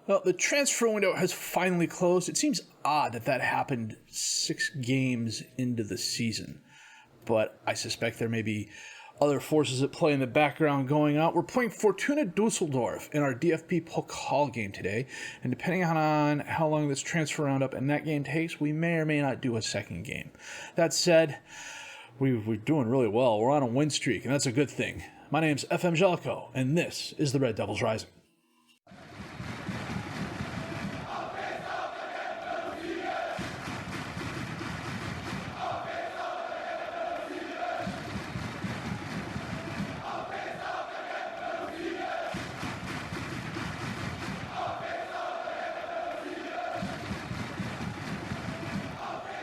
Well, the transfer window has finally closed. It seems odd that that happened 6 games into the season, but I suspect there may be other forces at play in the background going on. We're playing Fortuna Dusseldorf in our DFB Pokal game today, and depending on how long this transfer roundup and that game takes, we may or may not do a second game. That said, we're doing really well. We're on a win streak, and that's a good thing. My name's FM Jellicoe, and this is the Red Devils Rising.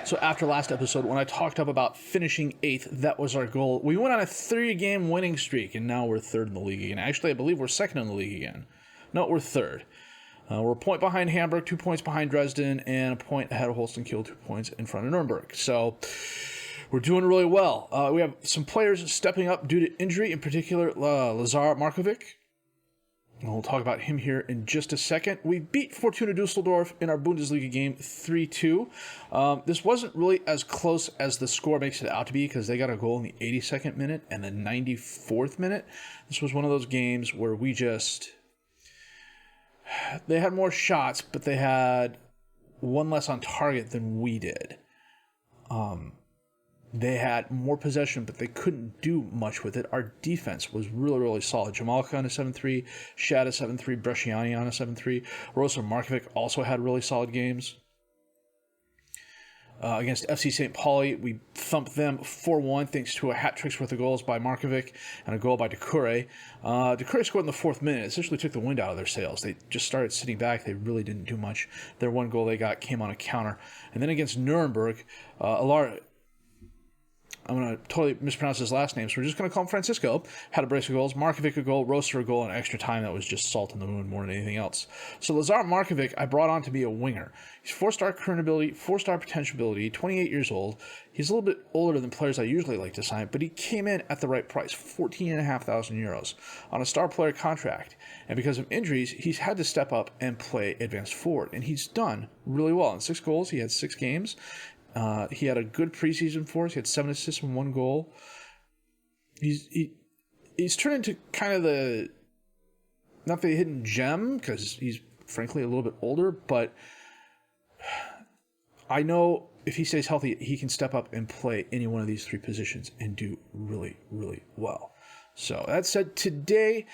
So after last episode, when I talked up about finishing 8th, that was our goal. We went on a 3-game winning streak, and now we're 3rd in the league again. Actually, I believe we're 2nd in the league again. No, we're 3rd. We're a point behind Hamburg, 2 points behind Dresden, and a point ahead of Holstein Kiel, 2 points in front of Nuremberg. So we're doing really well. We have some players stepping up due to injury, in particular Lazar Markovic. And we'll talk about him here in just a second. We beat Fortuna Dusseldorf in our Bundesliga game 3-2. This wasn't really as close as the score makes it out to be because they got a goal in the 82nd minute and the 94th minute. This was one of those games where they had more shots, but they had one less on target than we did. They had more possession, but they couldn't do much with it. Our defense was really, really solid. Jamalka on a 7-3, Shad a 7-3, Bresciani on a 7-3. Rosa Markovic also had really solid games. Against FC St. Pauli, we thumped them 4-1 thanks to a hat-trick's worth of goals by Markovic and a goal by Decure. Decure scored in the 4th minute. It essentially took the wind out of their sails. They just started sitting back. They really didn't do much. Their one goal they got came on a counter. And then against Nuremberg, I'm going to totally mispronounce his last name, so we're just going to call him Francisco. Had a brace of goals. Markovic a goal, Roster a goal, and extra time that was just salt in the wound more than anything else. So Lazar Markovic, I brought on to be a winger. He's 4-star current ability, 4-star potential ability, 28 years old. He's a little bit older than players I usually like to sign, but he came in at the right price, 14,500 euros, on a star player contract. And because of injuries, he's had to step up and play advanced forward, and he's done really well. In 6 goals, he had 6 games. He had a good preseason for us. He had 7 assists and 1 goal. He's turned into kind of not the hidden gem, because he's frankly a little bit older, but I know if he stays healthy, he can step up and play any one of these 3 positions and do really, really well. So that said, today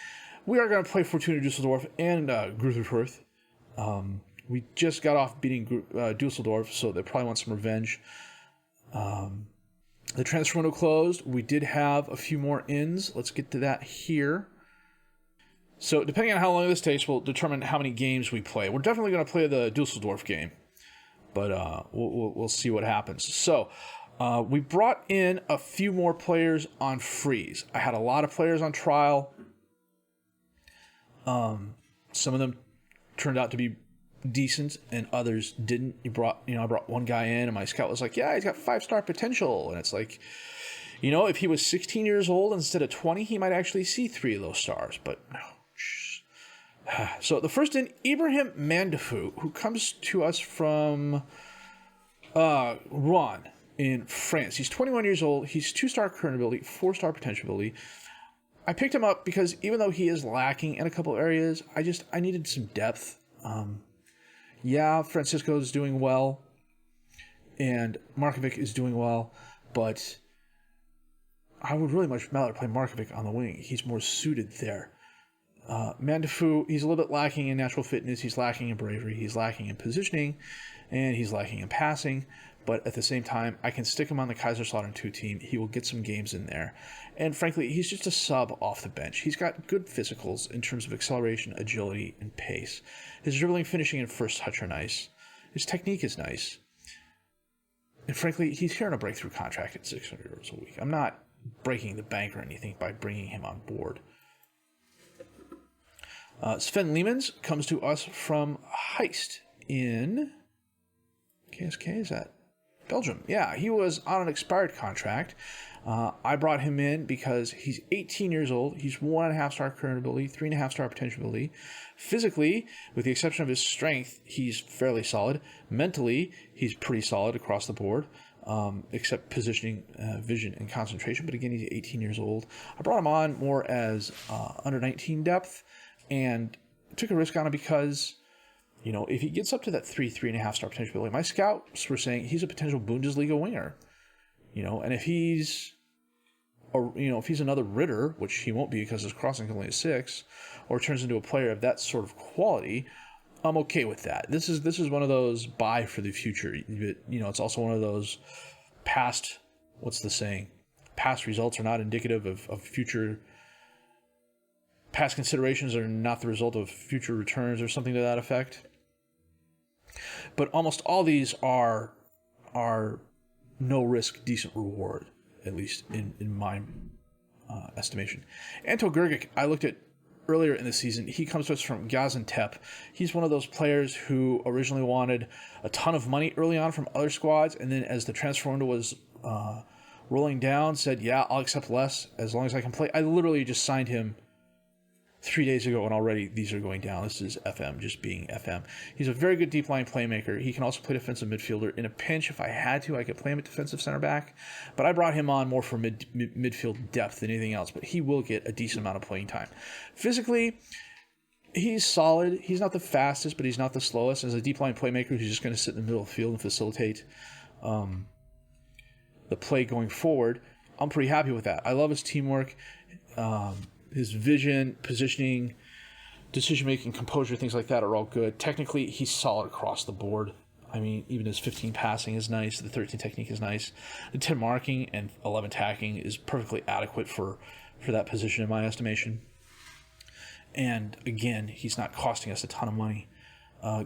we are going to play Fortuna Dusseldorf and Greuther Furth. We just got off beating Dusseldorf, so they probably want some revenge. The transfer window closed. We did have a few more ins. Let's get to that here. So depending on how long this takes, will determine how many games we play. We're definitely going to play the Dusseldorf game, but we'll see what happens. So we brought in a few more players on freeze. I had a lot of players on trial. Some of them turned out to be decent and others didn't. I brought one guy in and my scout was like, yeah, he's got 5-star potential. And it's like, if he was 16 years old instead of 20, he might actually see 3 of those stars, but no. So the first in, Ibrahim Mandefu, who comes to us from Rouen in France. He's 21 years old. He's 2-star current ability, 4-star potential ability. I picked him up because even though he is lacking in a couple areas, I needed some depth. Francisco is doing well, and Markovic is doing well, but I would really much rather play Markovic on the wing. He's more suited there. Mandefu, he's a little bit lacking in natural fitness, he's lacking in bravery, he's lacking in positioning, and he's lacking in passing, but at the same time, I can stick him on the Kaisersalutern 2 team. He will get some games in there. And frankly, he's just a sub off the bench. He's got good physicals in terms of acceleration, agility, and pace. His dribbling, finishing, and first touch are nice. His technique is nice. And frankly, he's here on a breakthrough contract at 600 euros a week. I'm not breaking the bank or anything by bringing him on board. Sven Liemans comes to us from Heist in KSK, is that? Belgium. Yeah, he was on an expired contract. I brought him in because he's 18 years old. He's 1.5 star current ability, 3.5 star potential ability. Physically, with the exception of his strength, he's fairly solid. Mentally, he's pretty solid across the board, except positioning, vision, and concentration. But again, he's 18 years old. I brought him on more as under 19 depth and took a risk on him because, if he gets up to that 3.5 star potential ability, my scouts were saying he's a potential Bundesliga winger. And if he's another Ritter, which he won't be because his crossing is only a 6, or turns into a player of that sort of quality, I'm okay with that. This is one of those buy for the future. It's also one of those past, what's the saying? Past results are not indicative of future. Past considerations are not the result of future returns or something to that effect. But almost all these are no risk, decent reward, at least in my estimation. Anto Grgic, I looked at earlier in the season. He comes to us from Gaziantep. He's one of those players who originally wanted a ton of money early on from other squads, and then as the transfer window was rolling down, said, yeah, I'll accept less as long as I can play. I literally just signed him 3 days ago, and already these are going down. This is FM, just being FM. He's a very good deep line playmaker. He can also play defensive midfielder. In a pinch, if I had to, I could play him at defensive center back. But I brought him on more for midfield depth than anything else. But he will get a decent amount of playing time. Physically, he's solid. He's not the fastest, but he's not the slowest. As a deep line playmaker, he's just going to sit in the middle of the field and facilitate the play going forward. I'm pretty happy with that. I love his teamwork. His vision, positioning, decision-making, composure, things like that are all good. Technically, he's solid across the board. I mean, even his 15 passing is nice. The 13 technique is nice. The 10 marking and 11 tacking is perfectly adequate for that position in my estimation. And again, he's not costing us a ton of money.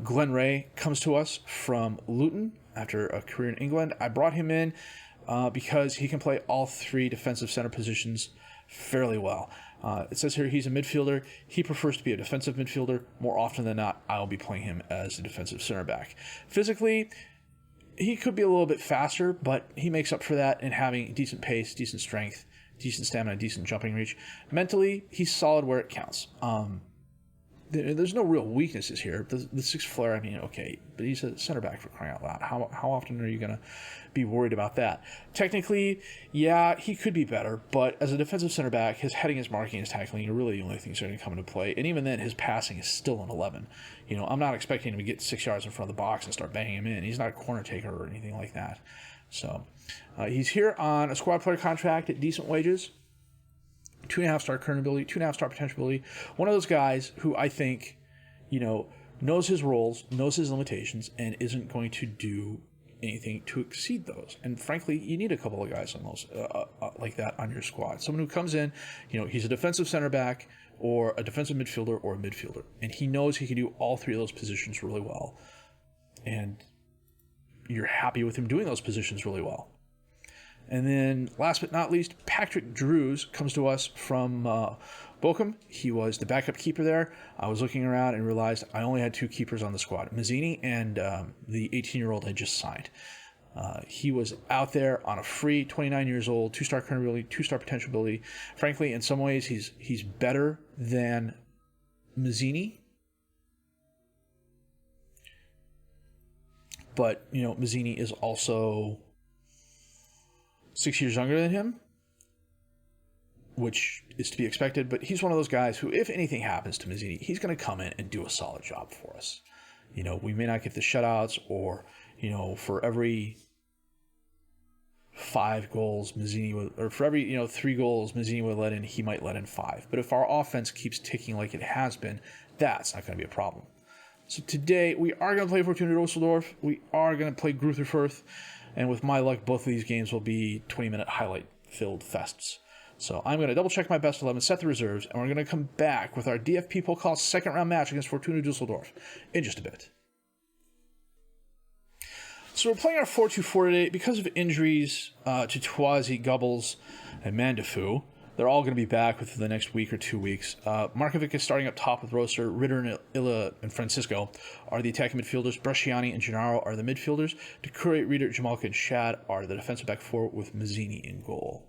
Glenn Ray comes to us from Luton after a career in England. I brought him in because he can play all 3 defensive center positions fairly well. It says here he's a midfielder. He prefers to be a defensive midfielder. More often than not, I'll be playing him as a defensive center back. Physically, he could be a little bit faster, but he makes up for that in having decent pace, decent strength, decent stamina, decent jumping reach. Mentally, he's solid where it counts. There's no real weaknesses here. The 6 flare, I mean, okay, but he's a center back for crying out loud. How often are you going to be worried about that? Technically, yeah, he could be better, but as a defensive center back, his heading, his marking, his tackling are really the only things that are going to come into play. And even then, his passing is still an 11. I'm not expecting him to get 6 yards in front of the box and start banging him in. He's not a corner taker or anything like that. So he's here on a squad player contract at decent wages. 2.5 star current ability, 2.5 star potential ability. One of those guys who I think, knows his roles, knows his limitations, and isn't going to do anything to exceed those. And frankly, you need a couple of guys on those like that on your squad. Someone who comes in, he's a defensive center back or a defensive midfielder or a midfielder, and he knows he can do all 3 of those positions really well. And you're happy with him doing those positions really well. And then, last but not least, Patrick Drews comes to us from Bochum. He was the backup keeper there. I was looking around and realized I only had 2 keepers on the squad, Mazzini and the 18-year-old I just signed. He was out there on a free, 29 years old, 2-star current ability, 2-star potential ability. Frankly, in some ways, he's better than Mazzini. But, Mazzini is also 6 years younger than him, which is to be expected. But he's one of those guys who, if anything happens to Mazzini, he's going to come in and do a solid job for us. We may not get the shutouts, or, for every 5 goals Mazzini would, or for every 3 goals Mazzini would let in, he might let in 5. But if our offense keeps ticking like it has been, that's not going to be a problem. So today we are going to play Fortuna Dusseldorf. We are going to play Greuther Furth. And with my luck, both of these games will be 20-minute highlight-filled fests. So I'm going to double-check my best 11, set the reserves, and we're going to come back with our DFP Pokal second-round match against Fortuna Dusseldorf in just a bit. So we're playing our 4-2-4 today because of injuries to Twazi, Gubbles, and Mandafu. They're all going to be back within the next week or 2 weeks. Markovic is starting up top with Roser. Ritter and Illa and Francisco are the attacking midfielders. Bresciani and Gennaro are the midfielders. Decure, Ritter, Jamalka, and Shad are the defensive back four with Mazzini in goal.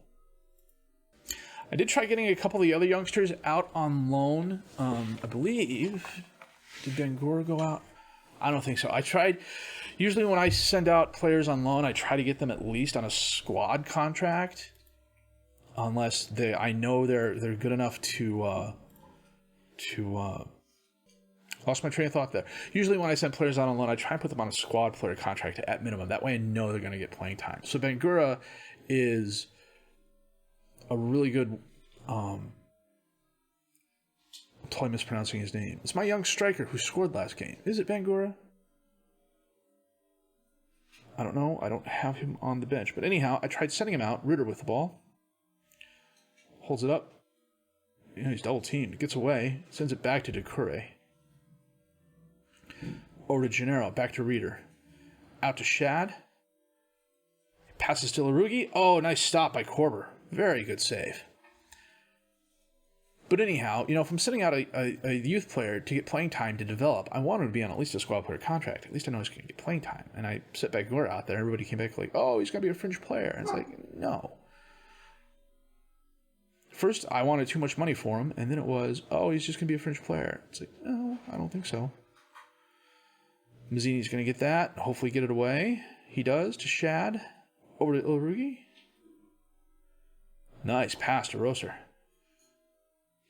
I did try getting a couple of the other youngsters out on loan. I believe... Did Bangura go out? I don't think so. I tried... Usually when I send out players on loan, I try to get them at least on a squad contract. Unless I know they're good enough to lost my train of thought there. Usually when I send players out on loan, I try and put them on a squad player contract at minimum. That way I know they're going to get playing time. So Bangura is a really good... I'm totally mispronouncing his name. It's my young striker who scored last game. Is it Bangura? I don't know. I don't have him on the bench. But anyhow, I tried sending him out. Ritter with the ball. Holds it up. You know, he's double teamed. Gets away. Sends it back to Decure. Over to Gennaro. Back to Ritter. Out to Shad. Passes to Larugi. Oh, nice stop by Korber. Very good save. But anyhow, you know, if I'm sending out a youth player to get playing time to develop, I want him to be on at least a squad player contract. At least I know he's going to get playing time. And I set Bangura out there. Everybody came back like, oh, he's going to be a fringe player. And it's like, no. First, I wanted too much money for him. And then it was, oh, he's just going to be a fringe player. It's like, no, I don't think so. Mazzini's going to get that. Hopefully get it away. He does to Shad. Over to Ilrugi. Nice pass to Roser.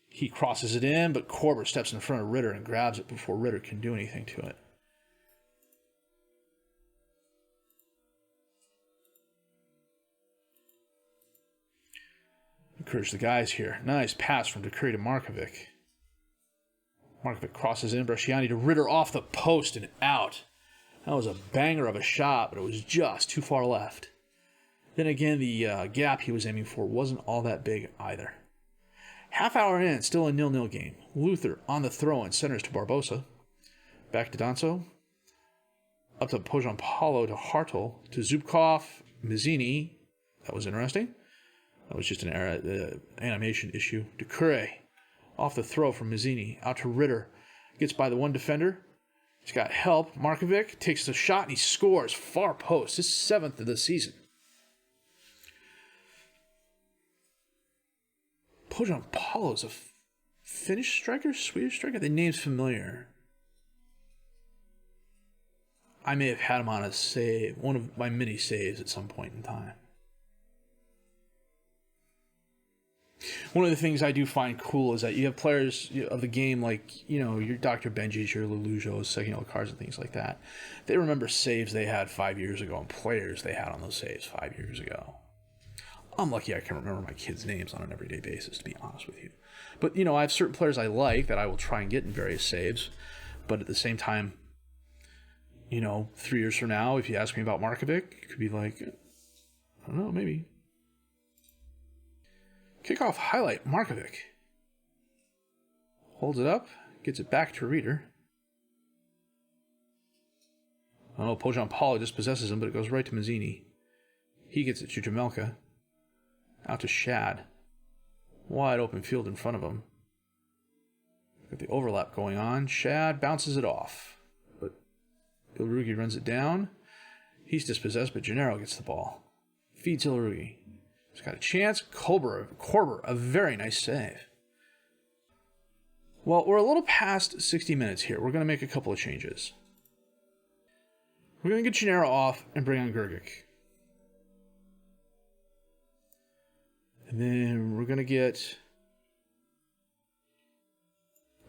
He crosses it in, but Korber steps in front of Ritter and grabs it before Ritter can do anything to it. Encourage the guys here. Nice pass from Decure to Markovic. Markovic crosses in. Bresciani to Ritter off the post and out. That was a banger of a shot, but it was just too far left. Then again, the gap he was aiming for wasn't all that big either. Half hour in, still a 0-0 game. Luther on the throw-in, centers to Barbosa. Back to Danso. Up to Pojampalo to Hartl. To Zubkov, Mazzini. That was interesting. That was just an animation issue. Decure. Off the throw from Mazzini. Out to Ritter. Gets by the one defender. He's got help. Markovic takes the shot and he scores. Far post. His 7th of the season. Pojampalo is a Finnish striker? Swedish striker? The name's familiar. I may have had him on a save. One of my mini saves at some point in time. One of the things I do find cool is that you have players of the game like, you know, your Dr. Benji's, your Lelujos, second yellow cards and things like that. They remember saves they had 5 years ago and players they had on those saves 5 years ago. I'm lucky I can remember my kids' names on an everyday basis, to be honest with you. But, you know, I have certain players I like that I will try and get in various saves. But at the same time, you know, 3 years from now, if you ask me about Markovic, it could be like, I don't know, maybe. Kickoff highlight, Markovic. Holds it up, gets it back to Ritter. Oh, Pojampalo dispossesses him, but it goes right to Mazzini. He gets it to Jamelka. Out to Shad. Wide open field in front of him. Got the overlap going on. Shad bounces it off. But Ilrugi runs it down. He's dispossessed, but Gennaro gets the ball. Feeds Ilrugi. He's got a chance. Korber, a very nice save. Well, we're a little past 60 minutes here. We're going to make a couple of changes. We're going to get Gennaro off and bring on Grgic. And then we're going to get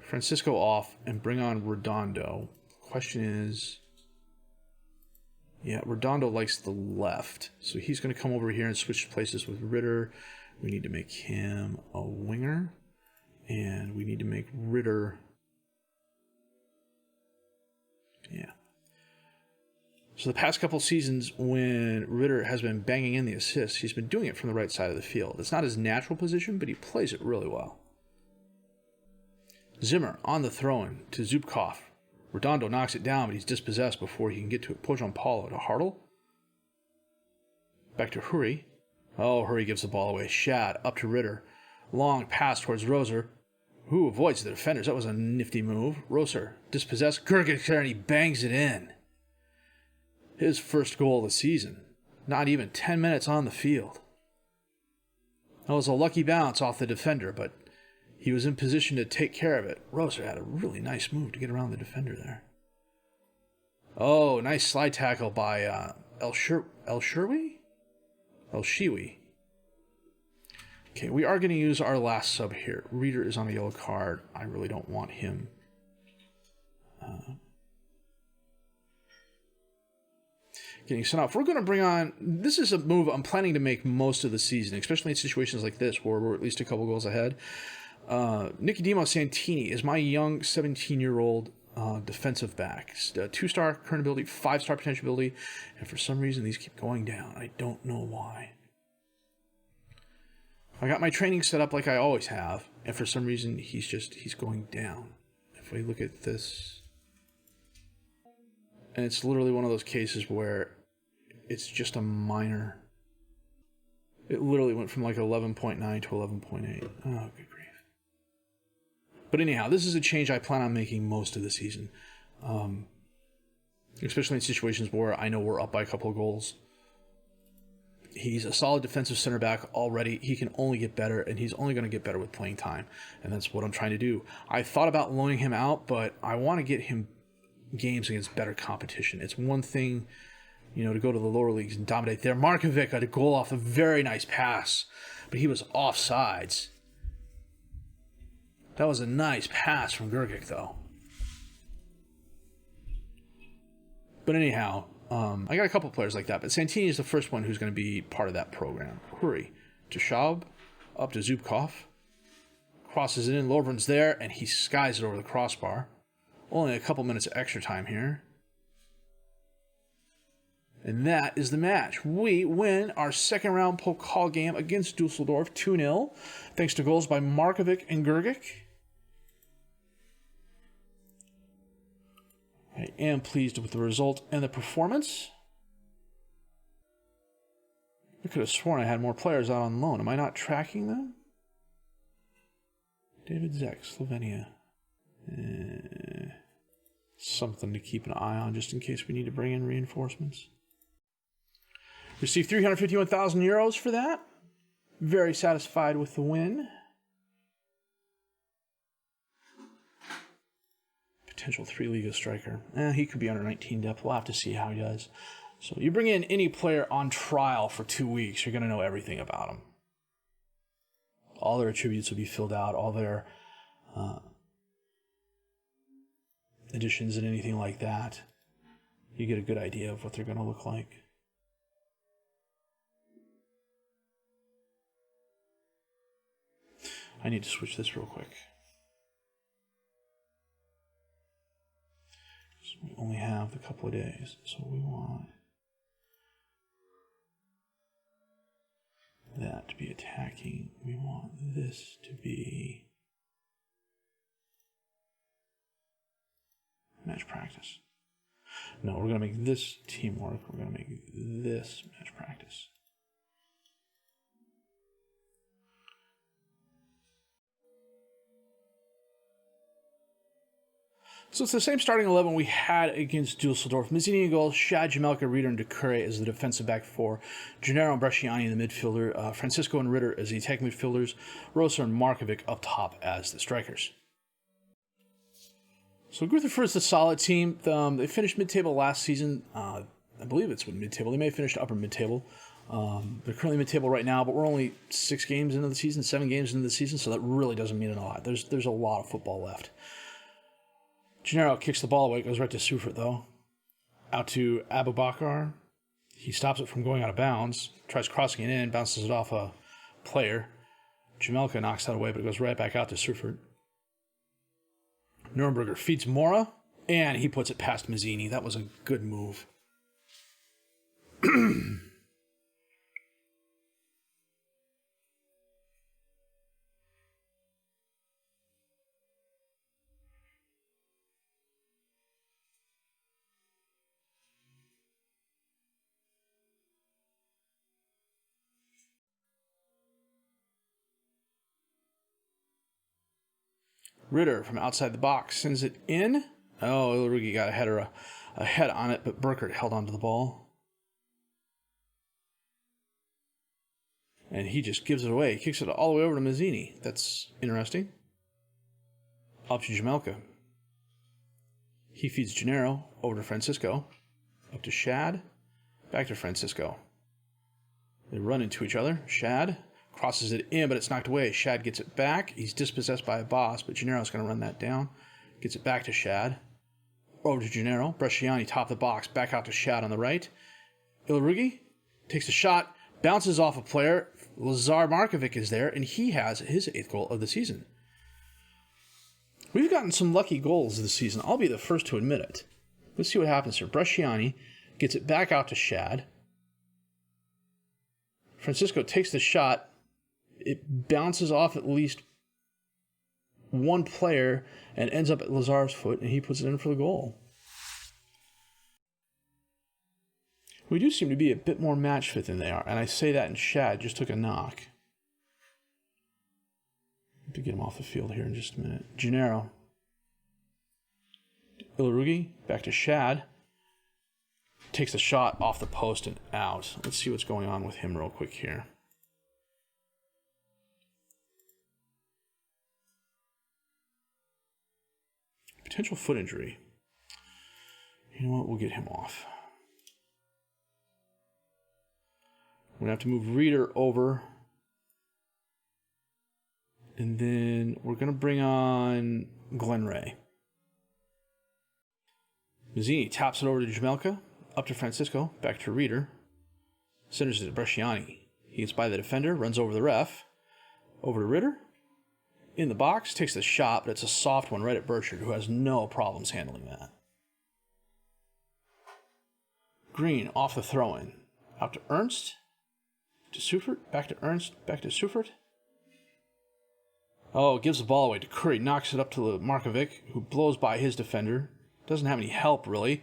Francisco off and bring on Redondo. Question is, yeah, Redondo likes the left. So he's going to come over here and switch places with Ritter. We need to make him a winger. And we need to make Ritter, yeah. So the past couple seasons when Ritter has been banging in the assists, he's been doing it from the right side of the field. It's not his natural position, but he plays it really well. Zimmer on the throw-in to Zubkov. Redondo knocks it down, but he's dispossessed before he can get to it. Pojampalo to Hartl. Back to Hurry. Oh, Hurry gives the ball away. Shad up to Ritter. Long pass towards Roser, who avoids the defenders. That was a nifty move. Roser dispossessed. Gergic there, and he bangs it in. His first goal of the season. Not even 10 minutes on the field. That was a lucky bounce off the defender, but he was in position to take care of it. Roser had a really nice move to get around the defender there. Oh, nice slide tackle by El Shirwi? Okay, we are going to use our last sub here. Reader is on a yellow card. I really don't want him. Getting sent off. We're going to bring on... This is a move I'm planning to make most of the season, especially in situations like this where we're at least a couple goals ahead. Nicodemus Santini is my young 17-year-old defensive back. 2-star current ability, 5-star potential ability, and for some reason these keep going down. I don't know why. I got my training set up like I always have, and for some reason he's going down. If we look at this, and it's literally one of those cases where it's just a minor. It literally went from like 11.9 to 11.8. Oh, good grief. But anyhow, this is a change I plan on making most of the season. Especially in situations where I know we're up by a couple of goals. He's a solid defensive center back already. He can only get better, and he's only going to get better with playing time. And that's what I'm trying to do. I thought about loaning him out, but I want to get him games against better competition. It's one thing, to go to the lower leagues and dominate there. Markovic got a goal off a very nice pass, but he was offsides. That was a nice pass from Gergic, though. But anyhow, I got a couple players like that, but Santini is the first one who's going to be part of that program. Hurry to Schaub, up to Zubkov, crosses it in, Lovren's there, and he skies it over the crossbar. Only a couple minutes of extra time here. And that is the match. We win our second round Pokal game against Dusseldorf 2-0, thanks to goals by Markovic and Gergic. I am pleased with the result and the performance. I could have sworn I had more players out on loan. Am I not tracking them? David Zek, Slovenia. Something to keep an eye on just in case we need to bring in reinforcements. Received 351,000 euros for that. Very satisfied with the win. Potential 3-Liga striker. He could be under 19 depth. We'll have to see how he does. So you bring in any player on trial for 2 weeks, you're going to know everything about them. All their attributes will be filled out, all their additions and anything like that. You get a good idea of what they're going to look like. I need to switch this real quick. We only have a couple of days, so we want that to be attacking. We want this to be match practice. No, we're going to make this teamwork. We're going to make this match practice. So it's the same starting 11 we had against Dusseldorf. Mazzini in goal, Shad, Jamelka, Reader, and Decure as the defensive back four. Gennaro and Bresciani in the midfielder. Francisco and Ritter as the attacking midfielders. Rosa and Markovic up top as the strikers. So Greuther Furth is a solid team. They finished mid-table last season. I believe it's mid-table. They may have finished upper mid-table. They're currently mid-table right now, but we're only 7 games into the season, so that really doesn't mean a lot. There's a lot of football left. Gennaro kicks the ball away. It goes right to Sufert, though. Out to Abubakar. He stops it from going out of bounds. Tries crossing it in. Bounces it off a player. Jamelka knocks that away, but it goes right back out to Sufert. Nuremberger feeds Mora, and he puts it past Mazzini. That was a good move. Ritter from outside the box sends it in. Oh, Ilrugi got a head on it, but Burkert held onto the ball. And he just gives it away. He kicks it all the way over to Mazzini. That's interesting. Up to Jamelka. He feeds Gennaro over to Francisco. Up to Shad. Back to Francisco. They run into each other. Shad crosses it in, but it's knocked away. Shad gets it back. He's dispossessed by a boss, but Gennaro's going to run that down. Gets it back to Shad. Over to Gennaro. Bresciani top the box. Back out to Shad on the right. Ilrugi takes a shot. Bounces off a player. Lazar Markovic is there, and he has his 8th goal of the season. We've gotten some lucky goals this season. I'll be the first to admit it. Let's see what happens here. Bresciani gets it back out to Shad. Francisco takes the shot. It bounces off at least one player and ends up at Lazar's foot, and he puts it in for the goal. We do seem to be a bit more match fit than they are, and I say that in Shad just took a knock. To get him off the field here in just a minute. Gennaro. Ilrugi, back to Shad. Takes a shot off the post and out. Let's see what's going on with him real quick here. Potential foot injury. You know what? We'll get him off. We're going to have to move Reader over. And then we're going to bring on Glenn Ray. Mazzini taps it over to Jamelka. Up to Francisco. Back to Reader. Centers it to Bresciani. He gets by the defender. Runs over the ref. Over to Ritter. In the box. Takes the shot, but it's a soft one right at Burchard, who has no problems handling that. Green off the throw-in. Out to Ernst. To Seufert. Back to Ernst. Back to Seufert. Oh, gives the ball away to Curry. Knocks it up to Markovic, who blows by his defender. Doesn't have any help, really.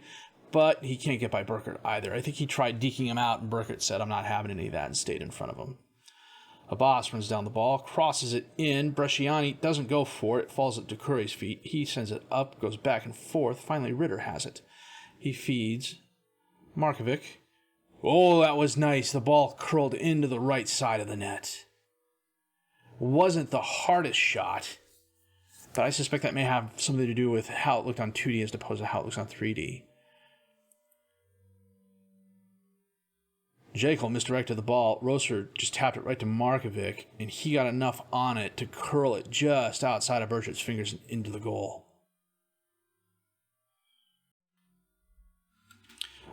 But he can't get by Burkert either. I think he tried deking him out, and Burkert said, I'm not having any of that, and stayed in front of him. Abbas runs down the ball, crosses it in. Bresciani doesn't go for it. It falls at Curry's feet. He sends it up, goes back and forth. Finally, Ritter has it. He feeds Markovic. Oh, that was nice. The ball curled into the right side of the net. Wasn't the hardest shot, but I suspect that may have something to do with how it looked on 2D as opposed to how it looks on 3D. Jekyll misdirected the ball. Rosser just tapped it right to Markovic, and he got enough on it to curl it just outside of Burchard's fingers and into the goal.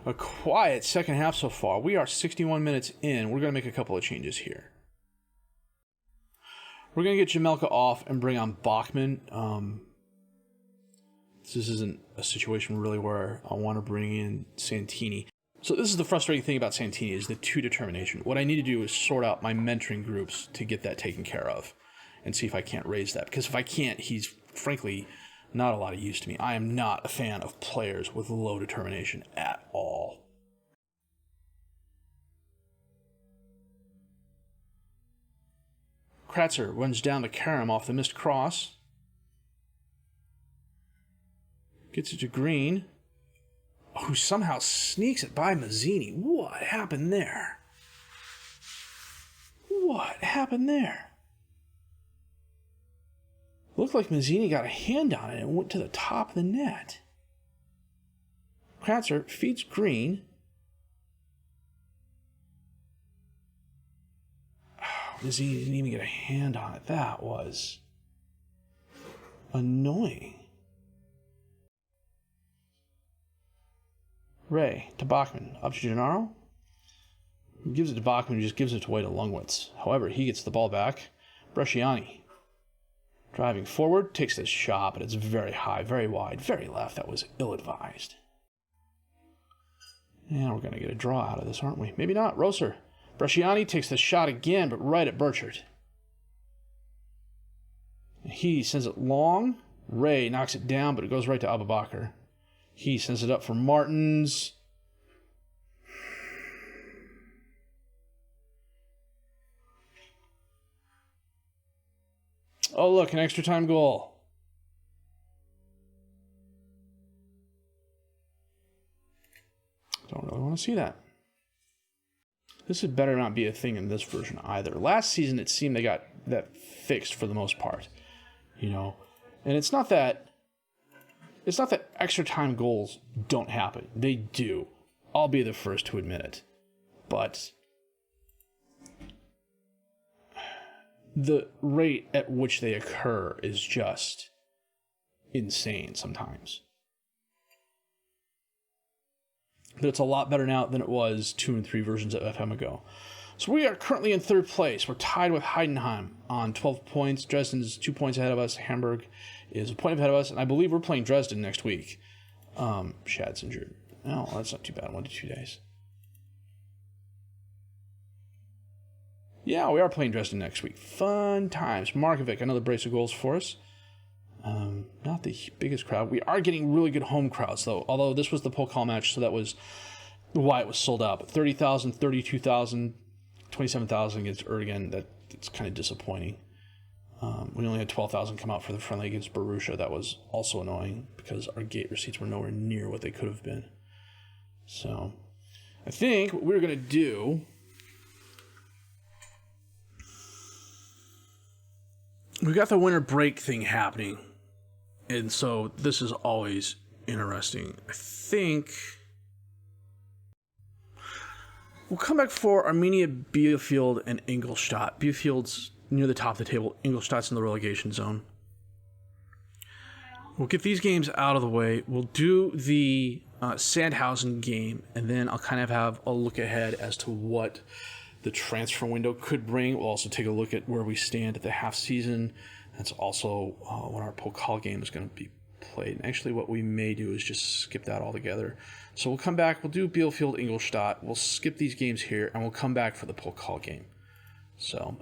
A quiet second half so far. We are 61 minutes in. We're going to make a couple of changes here. We're going to get Jamelka off and bring on Bachman. This isn't a situation really where I want to bring in Santini. So this is the frustrating thing about Santini, is the 2 determination. What I need to do is sort out my mentoring groups to get that taken care of and see if I can't raise that. Because if I can't, he's frankly not a lot of use to me. I am not a fan of players with low determination at all. Kratzer runs down to Karam off the missed cross. Gets it to Green, who somehow sneaks it by Mazzini. What happened there? What happened there? Looked like Mazzini got a hand on it and went to the top of the net. Kratzer feeds Green. Mazzini didn't even get a hand on it. That was annoying. Ray to Bachman. Up to Gennaro. He gives it to Bachman, who just gives it away to Lungwitz. However, he gets the ball back. Bresciani. Driving forward, takes this shot, but it's very high, very wide, very left. That was ill-advised. And we're going to get a draw out of this, aren't we? Maybe not. Rosser. Bresciani takes the shot again, but right at Burchard. He sends it long. Ray knocks it down, but it goes right to Abubakar. He sends it up for Martins. Oh, look, an extra time goal. really want to see that. This had better not be a thing in this version either. Last season, it seemed they got that fixed for the most part, you know. And it's not that extra time goals don't happen. They do. I'll be the first to admit it. But the rate at which they occur is just insane sometimes. But it's a lot better now than it was 2 and 3 versions of FM ago. So we are currently in third place. We're tied with Heidenheim on 12 points. Dresden is 2 points ahead of us. Hamburg is a point ahead of us. And I believe we're playing Dresden next week. Shad's injured. Oh, that's not too bad. 1 to 2 days. Yeah, we are playing Dresden next week. Fun times. Markovic, another brace of goals for us. Not the biggest crowd. We are getting really good home crowds, though. Although this was the Pokal match, so that was why it was sold out. But 30,000, 32,000, 27,000 against Erdogan. That's kind of disappointing. We only had 12,000 come out for the friendly against Borussia. That was also annoying because our gate receipts were nowhere near what they could have been. So, I think what we're going to do... We got the winter break thing happening, and so this is always interesting. I think we'll come back for Arminia, Bielefeld, and Ingolstadt. Bielefeld's near the top of the table. Ingolstadt's in the relegation zone. We'll get these games out of the way. We'll do the Sandhausen game, and then I'll kind of have a look ahead as to what the transfer window could bring. We'll also take a look at where we stand at the half season. That's also when our Pokal game is going to be played. And actually, what we may do is just skip that altogether. So we'll come back. We'll do Bielefeld, Ingolstadt. We'll skip these games here, and we'll come back for the Pokal game. So,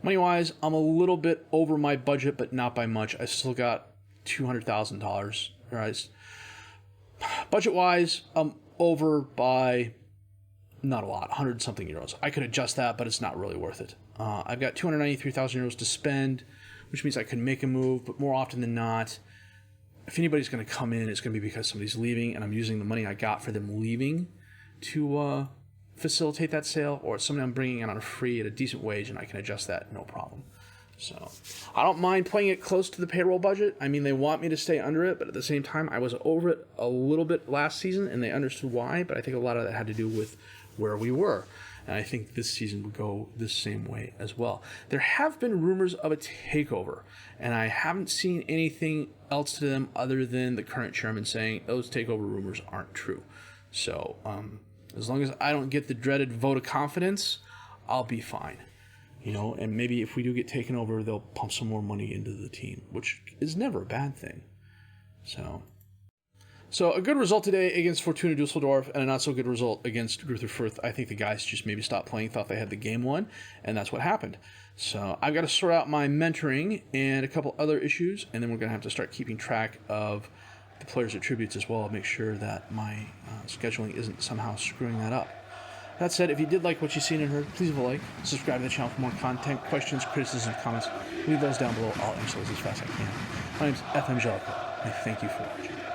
money-wise, I'm a little bit over my budget, but not by much. I still got $200,000. Right? Budget-wise, I'm over by... not a lot, 100-something euros. I could adjust that, but it's not really worth it. I've got 293,000 euros to spend, which means I can make a move, but more often than not, if anybody's going to come in, it's going to be because somebody's leaving, and I'm using the money I got for them leaving to facilitate that sale, or it's somebody I'm bringing in on a free at a decent wage, and I can adjust that, no problem. So, I don't mind playing it close to the payroll budget. I mean, they want me to stay under it, but at the same time, I was over it a little bit last season, and they understood why, but I think a lot of that had to do with where we were. And I think this season would go the same way as well. There have been rumors of a takeover, and I haven't seen anything else to them other than the current chairman saying those takeover rumors aren't true. So, as long as I don't get the dreaded vote of confidence, I'll be fine. You know, and maybe if we do get taken over, they'll pump some more money into the team, which is never a bad thing. So a good result today against Fortuna Dusseldorf, and a not so good result against Greuther Furth. I think the guys just maybe stopped playing, thought they had the game won, and that's what happened. So I've got to sort out my mentoring and a couple other issues, and then we're going to have to start keeping track of the players' attributes as well, make sure that my scheduling isn't somehow screwing that up. That said, if you did like what you've seen and heard, please leave a like, subscribe to the channel for more content, questions, criticisms, comments. Leave those down below. I'll answer those as fast as I can. My name is FM21. I thank you for watching.